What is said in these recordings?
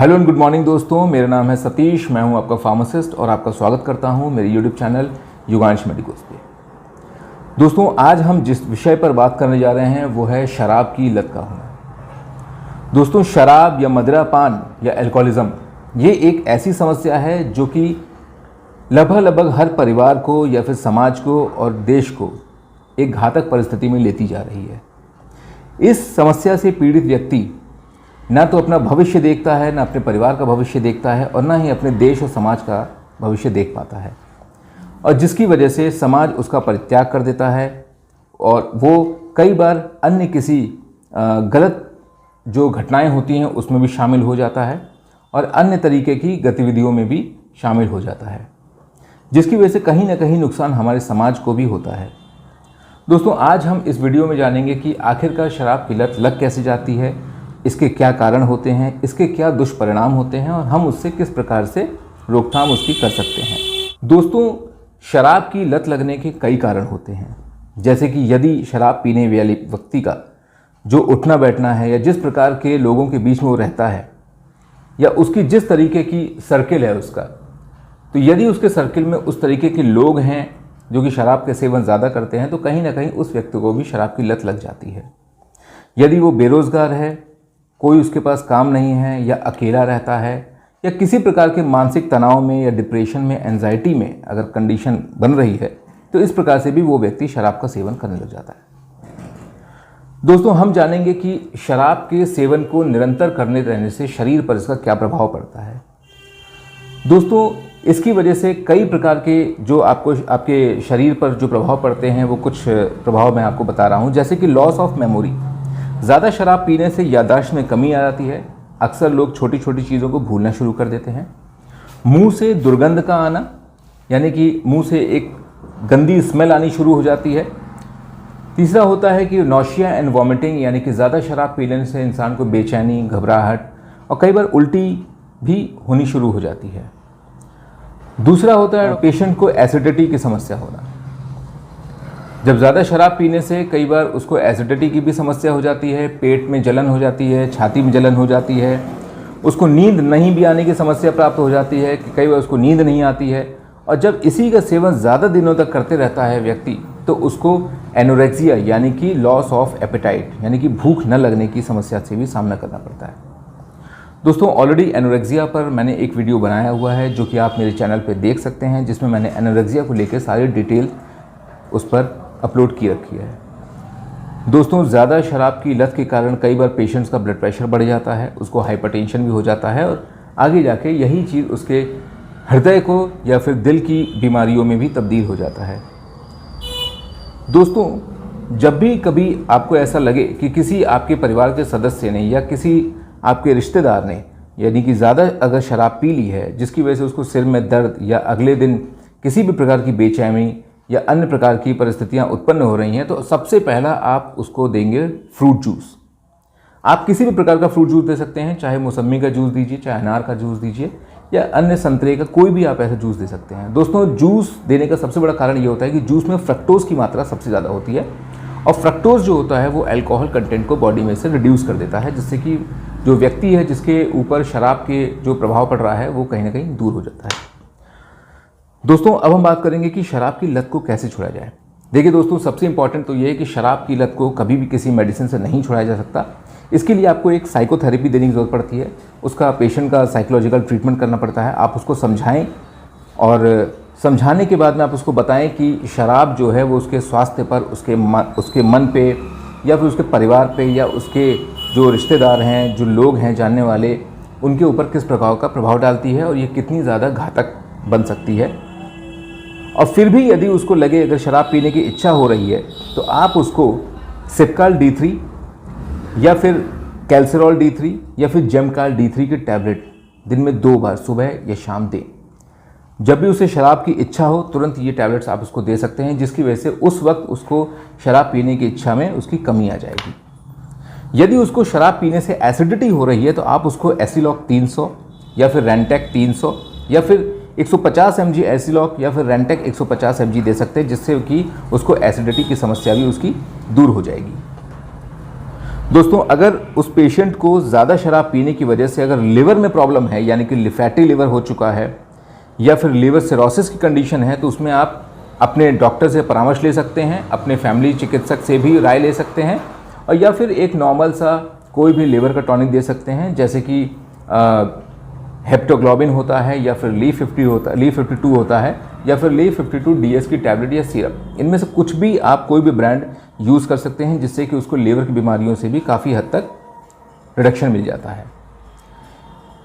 Hello and good morning दोस्तों, मेरा नाम है सतीश। मैं हूं आपका फार्मासिस्ट और आपका स्वागत करता हूं मेरे यूट्यूब चैनल युगांश मेडिकोस पे। दोस्तों, आज हम जिस विषय पर बात करने जा रहे हैं वो है शराब की लत का होना। दोस्तों, शराब या मदिरापान या अल्कोहलिज्म ये एक ऐसी समस्या है जो कि लगभग हर परिवार को या फिर समाज को और देश को एक घातक परिस्थिति में लेती जा रही है। इस समस्या से पीड़ित व्यक्ति ना तो अपना भविष्य देखता है, ना अपने परिवार का भविष्य देखता है और ना ही अपने देश और समाज का भविष्य देख पाता है, और जिसकी वजह से समाज उसका परित्याग कर देता है और वो कई बार अन्य किसी गलत जो घटनाएं होती हैं उसमें भी शामिल हो जाता है और अन्य तरीके की गतिविधियों में भी शामिल हो जाता है, जिसकी वजह से कहीं ना कहीं नुकसान हमारे समाज को भी होता है। दोस्तों, आज हम इस वीडियो में जानेंगे कि आखिरकार शराब की लत लग कैसे जाती है, इसके क्या कारण होते हैं, इसके क्या दुष्परिणाम होते हैं और हम उससे किस प्रकार से रोकथाम उसकी कर सकते हैं। दोस्तों, शराब की लत लगने के कई कारण होते हैं, जैसे कि यदि शराब पीने वाले व्यक्ति का जो उठना बैठना है या जिस प्रकार के लोगों के बीच में वो रहता है या उसकी जिस तरीके की सर्किल है उसका, तो यदि उसके सर्किल में उस तरीके के लोग हैं जो कि शराब के सेवन ज़्यादा करते हैं तो कहीं ना कहीं उस व्यक्ति को भी शराब की लत लग जाती है। यदि वो बेरोज़गार है, कोई उसके पास काम नहीं है या अकेला रहता है या किसी प्रकार के मानसिक तनाव में या डिप्रेशन में, एंजाइटी में अगर कंडीशन बन रही है तो इस प्रकार से भी वो व्यक्ति शराब का सेवन करने लग जाता है। दोस्तों, हम जानेंगे कि शराब के सेवन को निरंतर करने रहने से शरीर पर इसका क्या प्रभाव पड़ता है। दोस्तों, इसकी वजह से कई प्रकार के जो आपके शरीर पर जो प्रभाव पड़ते हैं वो कुछ प्रभाव मैं आपको बता रहा हूँ, जैसे कि लॉस ऑफ मेमोरी। ज़्यादा शराब पीने से याददाश्त में कमी आ जाती है। अक्सर लोग छोटी छोटी चीज़ों को भूलना शुरू कर देते हैं। मुंह से दुर्गंध का आना, यानी कि मुंह से एक गंदी स्मेल आनी शुरू हो जाती है। तीसरा होता है कि नौशिया एंड वॉमिटिंग, यानी कि ज़्यादा शराब पीने से इंसान को बेचैनी, घबराहट और कई बार उल्टी भी होनी शुरू हो जाती है। दूसरा होता है पेशेंट को एसिडिटी की समस्या होना। जब ज़्यादा शराब पीने से कई बार उसको एसिडिटी की भी समस्या हो जाती है, पेट में जलन हो जाती है, छाती में जलन हो जाती है, उसको नींद नहीं भी आने की समस्या प्राप्त हो जाती है कि कई बार उसको नींद नहीं आती है। और जब इसी का सेवन ज़्यादा दिनों तक करते रहता है व्यक्ति तो उसको एनोरेक्सिया यानी कि लॉस ऑफ एपेटाइट यानी कि भूख न लगने की समस्या से भी सामना करना पड़ता है। दोस्तों, ऑलरेडी एनोरेक्सिया पर मैंने एक वीडियो बनाया हुआ है जो कि आप मेरे चैनल पर देख सकते हैं, जिसमें मैंने एनोरेक्सिया को लेकर सारी डिटेल उस पर अपलोड की रखी है। दोस्तों, ज़्यादा शराब की लत के कारण कई बार पेशेंट्स का ब्लड प्रेशर बढ़ जाता है, उसको हाइपरटेंशन भी हो जाता है और आगे जाके यही चीज़ उसके हृदय को या फिर दिल की बीमारियों में भी तब्दील हो जाता है। दोस्तों, जब भी कभी आपको ऐसा लगे कि किसी आपके परिवार के सदस्य ने या किसी आपके रिश्तेदार ने यानी कि ज़्यादा अगर शराब पी ली है जिसकी वजह से उसको सिर में दर्द या अगले दिन किसी भी प्रकार की बेचैनी या अन्य प्रकार की परिस्थितियां उत्पन्न हो रही हैं, तो सबसे पहला आप उसको देंगे फ्रूट जूस। आप किसी भी प्रकार का फ्रूट जूस दे सकते हैं, चाहे मौसम्मी का जूस दीजिए, चाहे अनार का जूस दीजिए या अन्य संतरे का, कोई भी आप ऐसा जूस दे सकते हैं। दोस्तों, जूस देने का सबसे बड़ा कारण ये होता है कि जूस में फ्रक्टोज की मात्रा सबसे ज़्यादा होती है और फ्रक्टोज जो होता है वो अल्कोहल कंटेंट को बॉडी में से रिड्यूस कर देता है, जिससे कि जो व्यक्ति है जिसके ऊपर शराब के जो प्रभाव पड़ रहा है वो कहीं ना कहीं दूर हो जाता है। दोस्तों, अब हम बात करेंगे कि शराब की लत को कैसे छुड़ाया जाए। देखिए दोस्तों, सबसे इंपॉर्टेंट तो ये है कि शराब की लत को कभी भी किसी मेडिसिन से नहीं छुड़ाया जा सकता। इसके लिए आपको एक साइकोथेरेपी देने की ज़रूरत पड़ती है, उसका पेशेंट का साइकोलॉजिकल ट्रीटमेंट करना पड़ता है। आप उसको समझाएं और समझाने के बाद में आप उसको बताएं कि शराब जो है वो उसके स्वास्थ्य पर, उसके मन पे या फिर उसके परिवार पे या उसके जो रिश्तेदार हैं, जो लोग हैं जानने वाले, उनके ऊपर किस प्रकार का प्रभाव डालती है और ये कितनी ज़्यादा घातक बन सकती है। और फिर भी यदि उसको लगे अगर शराब पीने की इच्छा हो रही है तो आप उसको सिपकाल D3 या फिर कैल्सिरॉल D3 या फिर जेमकाल D3 की टैबलेट दिन में 2 बार सुबह या शाम दें। जब भी उसे शराब की इच्छा हो तुरंत ये टैबलेट्स आप उसको दे सकते हैं, जिसकी वजह से उस वक्त उसको शराब पीने की इच्छा में उसकी कमी आ जाएगी। यदि उसको शराब पीने से एसिडिटी हो रही है तो आप उसको एसिलॉक 300 या फिर रेंटेक 300 या फिर 150 mg एसिलॉक या फिर रेंटेक 150 mg दे सकते हैं, जिससे कि उसको एसिडिटी की समस्या भी उसकी दूर हो जाएगी। दोस्तों, अगर उस पेशेंट को ज़्यादा शराब पीने की वजह से अगर लिवर में प्रॉब्लम है, यानी कि फैटी लिवर हो चुका है या फिर लिवर सिरोसिस की कंडीशन है, तो उसमें आप अपने डॉक्टर से परामर्श ले सकते हैं, अपने फैमिली चिकित्सक से भी राय ले सकते हैं, और या फिर एक नॉर्मल सा कोई भी लिवर का टॉनिक दे सकते हैं, जैसे कि हेप्टोग्लोबिन होता है या फिर ली52 होता है या फिर ली52 DS की टैबलेट या सिरप। इनमें से कुछ भी आप कोई भी ब्रांड यूज़ कर सकते हैं, जिससे कि उसको लीवर की बीमारियों से भी काफ़ी हद तक रिडक्शन मिल जाता है।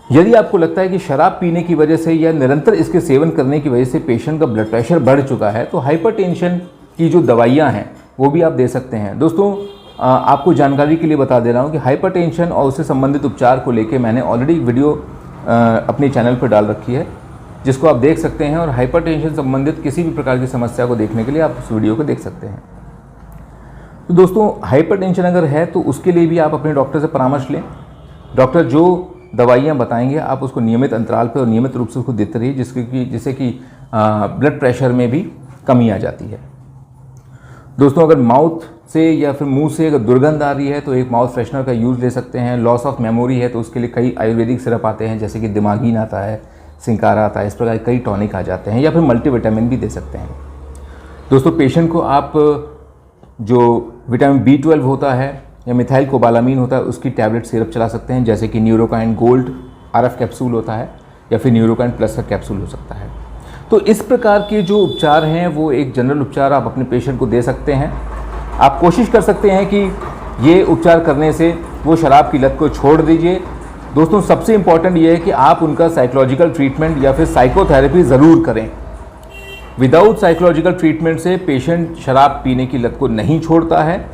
यदि आपको लगता है कि शराब पीने की वजह से या निरंतर इसके सेवन करने की वजह से पेशेंट का ब्लड प्रेशर बढ़ चुका है, तो हाइपरटेंशन की जो दवाइयाँ हैं वो भी आप दे सकते हैं। दोस्तों, आपको जानकारी के लिए बता दे रहा हूँ कि हाइपरटेंशन और उससे संबंधित उपचार को लेकर मैंने ऑलरेडी वीडियो अपने चैनल पर डाल रखी है, जिसको आप देख सकते हैं, और हाइपरटेंशन संबंधित किसी भी प्रकार की समस्या को देखने के लिए आप उस वीडियो को देख सकते हैं। तो दोस्तों, हाइपरटेंशन अगर है तो उसके लिए भी आप अपने डॉक्टर से परामर्श लें। डॉक्टर जो दवाइयाँ बताएंगे आप उसको नियमित अंतराल पर और नियमित रूप से उसको देते रहिए, जिससे कि ब्लड प्रेशर में भी कमी आ जाती है। दोस्तों, अगर माउथ से या फिर मुंह से अगर दुर्गंध आ रही है तो एक माउथ फ्रेशनर का यूज़ ले सकते हैं। लॉस ऑफ मेमोरी है तो उसके लिए कई आयुर्वेदिक सिरप आते हैं, जैसे कि दिमागीन आता है, सिंकारा आता है, इस प्रकार कई टॉनिक आ जाते हैं, या फिर मल्टीविटामिन भी दे सकते हैं। दोस्तों, पेशेंट को आप जो विटामिन B12 होता है या मिथाइल कोबालामीन होता है उसकी टैबलेट सिरप चला सकते हैं, जैसे कि न्यूरोकाइन गोल्ड RF कैप्सूल होता है या फिर न्यूरोकाइन प्लस का कैप्सूल हो सकता है। तो इस प्रकार के जो उपचार हैं वो एक जनरल उपचार आप अपने पेशेंट को दे सकते हैं। आप कोशिश कर सकते हैं कि ये उपचार करने से वो शराब की लत को छोड़ दीजिए। दोस्तों, सबसे इम्पॉर्टेंट ये है कि आप उनका साइकोलॉजिकल ट्रीटमेंट या फिर साइकोथेरेपी ज़रूर करें। विदाउट साइकोलॉजिकल ट्रीटमेंट से पेशेंट शराब पीने की लत को नहीं छोड़ता है,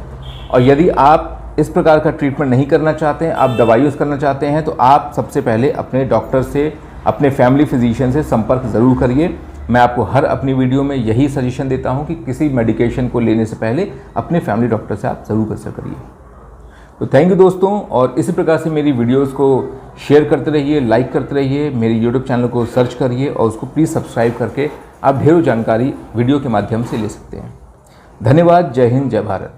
और यदि आप इस प्रकार का ट्रीटमेंट नहीं करना चाहते हैं, आप दवाई यूज़ करना चाहते हैं, तो आप सबसे पहले अपने डॉक्टर से, अपने फैमिली फिजिशियन से संपर्क ज़रूर करिए। मैं आपको हर अपनी वीडियो में यही सजेशन देता हूं कि किसी मेडिकेशन को लेने से पहले अपने फैमिली डॉक्टर से आप ज़रूर कंसल्ट करिए। तो थैंक यू दोस्तों, और इसी प्रकार से मेरी वीडियोस को शेयर करते रहिए, लाइक करते रहिए, मेरी यूट्यूब चैनल को सर्च करिए और उसको प्लीज़ सब्सक्राइब करके आप ढेरों जानकारी वीडियो के माध्यम से ले सकते हैं। धन्यवाद। जय हिंद, जय भारत।